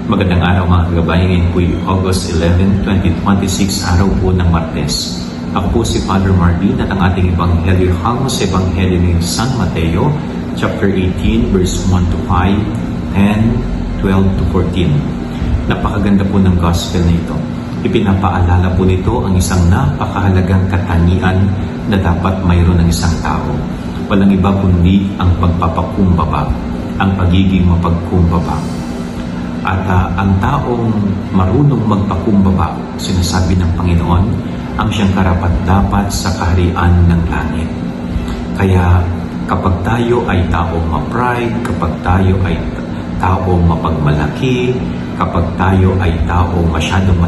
Magandang araw mga kagabay. Ngayon po August 11, 2026, araw po ng Martes. Ako po si Father Marvin at ang ating Ebanghelyo hango sa Ebanghelyo ni San Mateo, chapter 18, verse 1 to 5, 10, 12 to 14. Napakaganda po ng gospel na ito. Ipinapaalala po nito ang isang napakahalagang katangian na dapat mayroon ng isang tao. Walang iba kundi ang pagpapakumbaba, ang pagiging mapagkumbaba. At ang taong marunong magpakumbaba, sinasabi ng Panginoon, ang siyang karapat-dapat sa kaharian ng langit. Kaya kapag tayo ay taong ma-pride, kapag tayo ay taong mapagmalaki, kapag tayo ay taong masyadong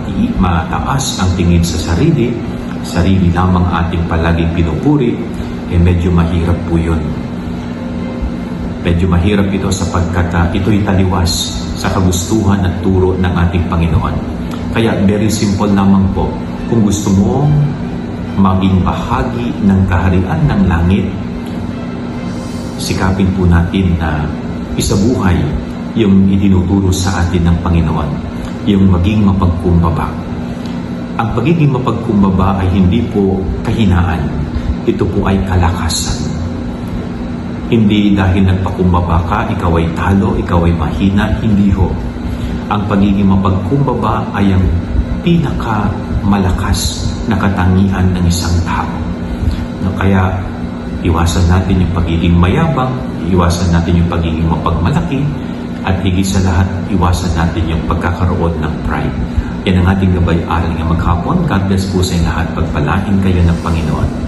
mataas ang tingin sa sarili lamang ating palaging pinupuri, medyo mahirap po yun. Medyo mahirap ito sapagkat ito'y taliwas sa kagustuhan at turo ng ating Panginoon. Kaya very simple lamang po, kung gusto mong maging bahagi ng kaharian ng langit, sikapin po natin na isabuhay yung itinuturo sa atin ng Panginoon, yung maging mapagkumbaba. Ang pagiging mapagkumbaba ay hindi po kahinaan, ito po ay kalakasan. Hindi dahil nagpakumbaba ka, ikaw ay talo, ikaw ay mahina, hindi ho. Ang pagiging mapagkumbaba ay ang pinakamalakas na katangian ng isang tao. Kaya iwasan natin yung pagiging mayabang, iwasan natin yung pagiging mapagmalaki, at higit sa lahat, iwasan natin yung pagkakaroon ng pride. Yan ang ating gabay-aral ng maghapon. God bless po sa lahat. Pagpalain kayo ng Panginoon.